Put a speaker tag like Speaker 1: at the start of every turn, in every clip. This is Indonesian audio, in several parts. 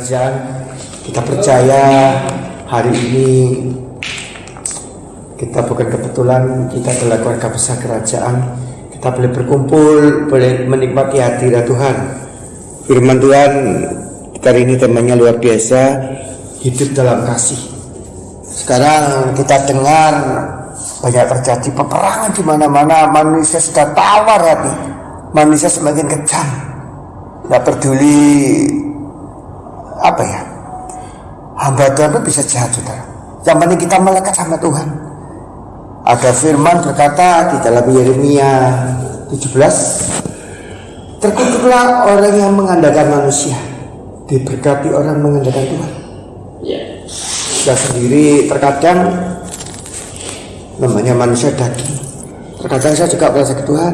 Speaker 1: kerajaan. Kita percaya hari ini kita bukan kebetulan, kita adalah keluarga besar kerajaan. Kita boleh berkumpul, boleh menikmati hadirat Tuhan. Firman Tuhan kali ini temanya luar biasa, hidup dalam kasih. Sekarang kita dengar banyak terjadi peperangan di mana-mana. Manusia sudah tawar hati, manusia semakin kejam, nggak peduli apa ya, hamba Tuhan itu bisa jahat, saudara. Yang penting kita melekat sama Tuhan. Ada firman berkata di dalam Yeremia 17, terkutuklah orang yang mengandalkan manusia, diberkati orang mengandalkan Tuhan. Saya sendiri terkadang namanya manusia daging, terkadang saya juga merasa ke Tuhan,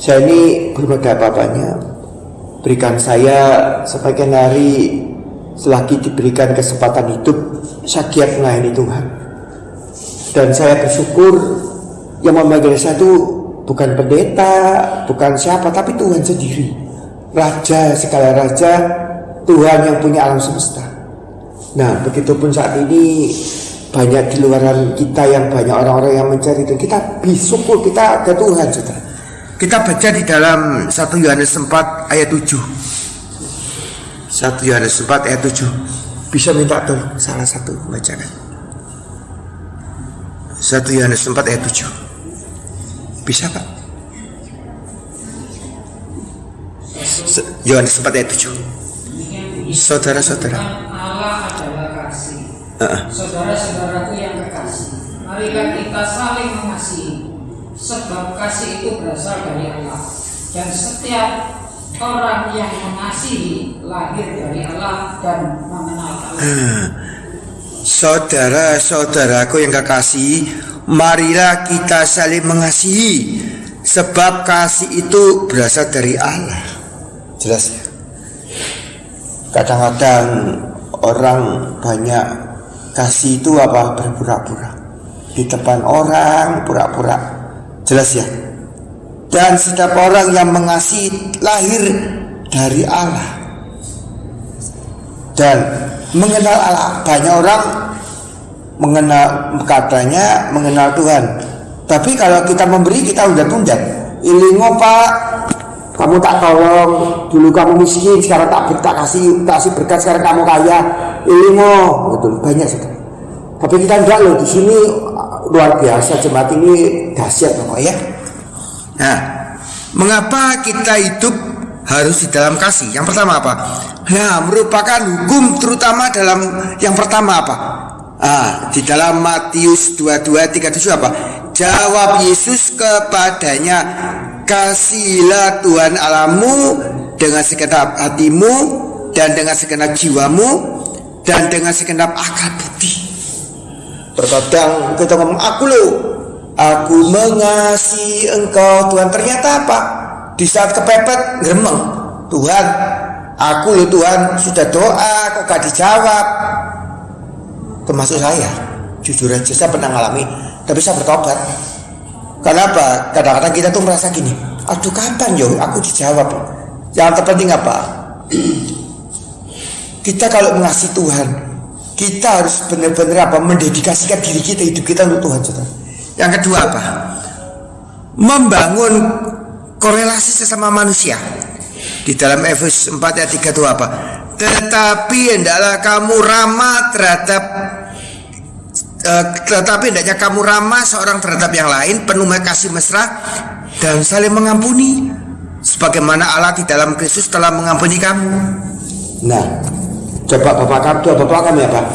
Speaker 1: saya ini belum ada apa-apanya, berikan saya sebagian hari selagi diberikan kesempatan hidup, saya giat melayani Tuhan. Dan saya bersyukur yang memanggil saya itu bukan pendeta, bukan siapa, tapi Tuhan sendiri, Raja segala raja, Tuhan yang punya alam semesta. Nah, begitupun saat ini banyak di luaran kita yang banyak orang-orang yang mencari Tuhan. Kita bersyukur kita ada Tuhan, saudara. Kita baca di dalam 1 Yohanes 4 ayat 7. 1 Yohanes 4 ayat 7. Bisa minta tolong salah satu bacakan. 1 Yohanes 4 ayat 7. Bisa Pak? Yohanes 4 ayat 7. Saudara-saudara,
Speaker 2: Allah adalah kasih. Saudara-saudaraku yang kekasih, marilah kita saling mengasihi, sebab kasih itu berasal dari Allah. Dan setiap orang yang mengasihi lahir dari Allah dan mengenal Allah.
Speaker 1: Saudara-saudaraku yang kekasih, marilah kita saling mengasihi, sebab kasih itu berasal dari Allah. Jelas ya? Kadang-kadang orang banyak kasih itu apa? Berpura-pura di depan orang, pura-pura. Jelas ya? Dan setiap orang yang mengasihi lahir dari Allah dan mengenal Allah. Banyak orang katanya mengenal Tuhan, tapi kalau kita memberi kita udah tunda. Ilingo Pak, kamu tak tolong, dulu kamu miskin, sekarang tak kasih berkat, sekarang kamu kaya. Ilingo, betul banyak sekali. Tapi kita enggak loh, di sini luar biasa, jemaat ini dahsyat pokoknya. Nah, mengapa kita hidup harus di dalam kasih? Yang pertama apa? Nah, merupakan hukum terutama dalam yang pertama apa? Di dalam Matius 22:37 apa? Jawab Yesus kepadanya, kasihilah Tuhan Allahmu dengan segenap hatimu dan dengan segenap jiwamu dan dengan segenap akal budi. Terkadang kita ngomong aku mengasihi engkau Tuhan, ternyata apa? Di saat kepepet gremeng, Tuhan, aku loh Tuhan, sudah doa kok gak dijawab. Termasuk saya, jujur aja saya pernah ngalami, tapi saya bertobat. Kenapa? Kadang-kadang kita tuh merasa gini, aduh kapan yo aku dijawab. Yang terpenting apa? Kita kalau mengasihi Tuhan, kita harus benar-benar apa? Mendedikasikan diri kita, hidup kita untuk Tuhan, saudara. Yang kedua apa? Membangun korelasi sesama manusia. Di dalam Efesus 4 ayat 3 itu apa? Tetapi hendaknya kamu ramah seorang terhadap yang lain, penuh kasih mesra dan saling mengampuni, sebagaimana Allah di dalam Kristus telah mengampuni kamu. Nah, coba Bapak kami apa?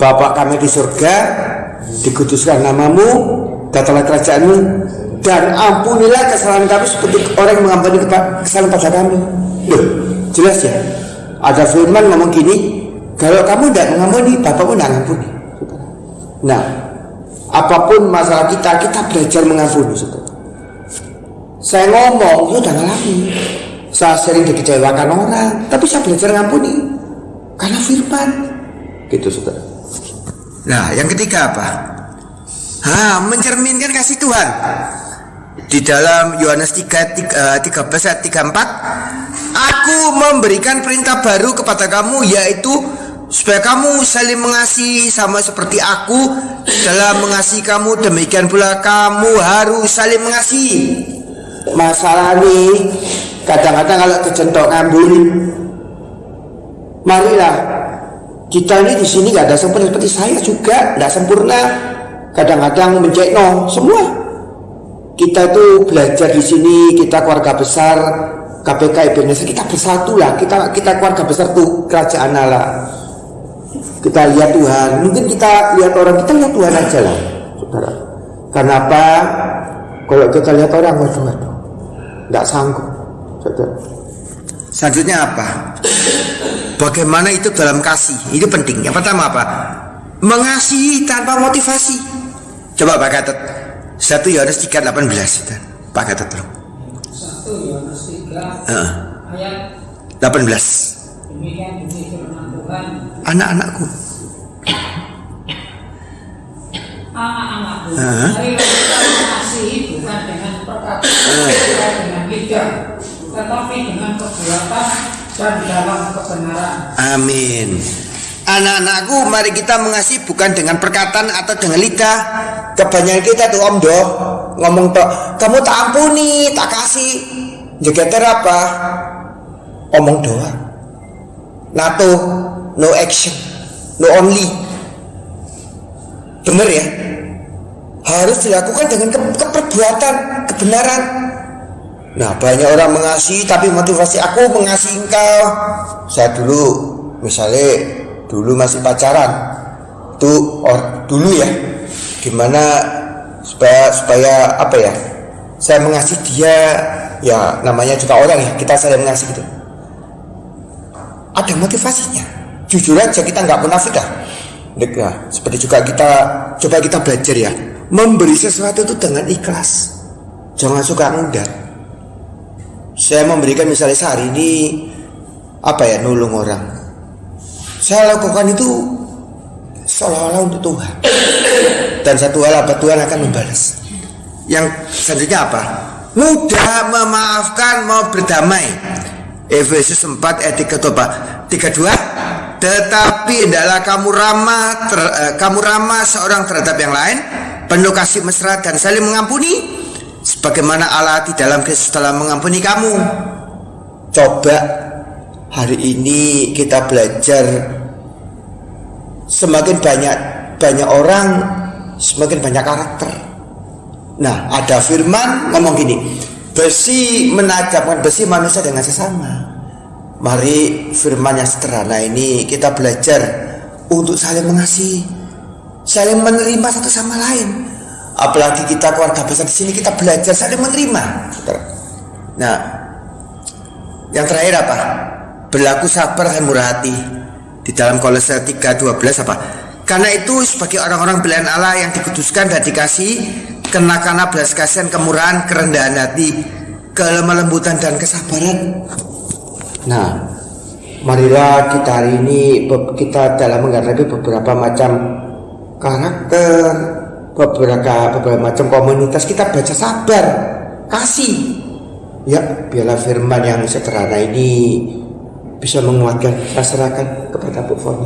Speaker 1: Bapak kami di surga, dikuduskan namamu, datanglah kerajaanmu, dan ampunilah kesalahan kami seperti orang yang mengampuni kesalahan pada kami. Loh, jelas ya? Ada firman ngomong gini, kalau kamu tidak mengampuni, Bapakmu tidak mengampuni. Nah, apapun masalah kita belajar mengampuni, saudara. Saya ngomong, sudah ngalamin. Saya sering dikecewakan orang, tapi saya belajar mengampuni karena firman, gitu, saudara. Nah, yang ketiga apa? Mencerminkan kasih Tuhan. Di dalam Yohanes 13 ayat 34, Aku memberikan perintah baru kepada kamu, yaitu supaya kamu saling mengasihi sama seperti aku dalam mengasihi kamu, demikian pula kamu harus saling mengasihi. Masalah nih, kadang-kadang kalau kecentok ngambul, marilah kita ini di sini nggak ada sempurna, seperti saya juga nggak sempurna. Kadang-kadang mencekno semua. Kita tuh belajar di sini, kita keluarga besar KPK Ebenezer, kita bersatu lah, kita keluarga besar tuh kerajaan Allah. Kita lihat Tuhan, mungkin kita lihat orang, kita lihat Tuhan aja lah, saudara. Kenapa? Kalau kita lihat orang, waduh, nggak sanggup, saudara. Selanjutnya apa? Bagaimana itu dalam kasih? Itu penting. Yang pertama apa? Mengasihi tanpa motivasi. Coba Pak Gatot. 1 Yohanes 3:18. Pak Gatot terus.
Speaker 2: 1 Yohanes 3 ayat
Speaker 1: 18.
Speaker 2: demikian bunyi firman Tuhan.
Speaker 1: Anak-anakku,
Speaker 2: Anak-anakku, marilah kita mengasihi bukan dengan perkataan, bukan dengan lidah, tetapi dengan perbuatan dan dalam kebenaran.
Speaker 1: Amin. Anak-anakku, mari kita mengasihi bukan dengan perkataan atau dengan lidah. Kebanyakan kita tuh Om Do ngomong tok, kamu tak ampuni, tak kasih. Jegeter apa? Omong doang. NATO, no action, no only. Bener ya? Harus dilakukan dengan keperbuatan, kebenaran. Nah, banyak orang mengasihi tapi motivasi aku mengasihi engkau. Saya dulu misalnya dulu masih pacaran tuh dulu ya, gimana supaya apa ya, saya mengasihi dia, ya namanya juga orang ya, kita saling mengasihi gitu, ada motivasinya. Jujur aja, kita nggak munafik dah. Nah, seperti juga kita belajar ya, memberi sesuatu itu dengan ikhlas, jangan suka ngundar. Saya memberikan misalnya sehari ini apa ya, nolong orang, saya lakukan itu seolah-olah untuk Tuhan, dan satu hal apa, Tuhan akan membalas. Yang selanjutnya apa? Mudah memaafkan, mau berdamai. Efesus 4 ayat 32. Tetapi hendaklah kamu ramah seorang terhadap yang lain, penuh kasih mesra dan saling mengampuni, sebagaimana Allah di dalam Kristus telah mengampuni kamu. Coba hari ini kita belajar, semakin banyak orang, semakin banyak karakter. Nah, ada firman ngomong gini, besi menajamkan besi manusia dengan sesama. Mari firman yang sederhana ini kita belajar untuk saling mengasihi, saling menerima satu sama lain. Apalagi kita keluarga besar di sini, kita belajar saling menerima. Nah, yang terakhir apa? Berlaku sabar dan murah hati. Di dalam Kolose 3:12 apa? Karena itu sebagai orang-orang pilihan Allah yang dikuduskan dan dikasih, kenakanlah belas kasihan, kemurahan, kerendahan hati, kelemah lembutan dan kesabaran. Nah, marilah kita hari ini kita dalam menghadapi beberapa macam karakter, beberapa macam komunitas, kita baca sabar, kasih. Ya, biarlah firman yang sederhana ini bisa menguatkan. Kita serahkan kepada Bu Foni.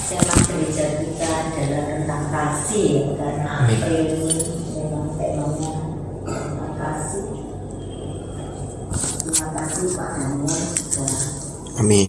Speaker 3: Tema gereja kita adalah tentang kasih, karena ini memang temanya tentang kasih. Terima kasih Pak Daniel sudah
Speaker 1: Amin.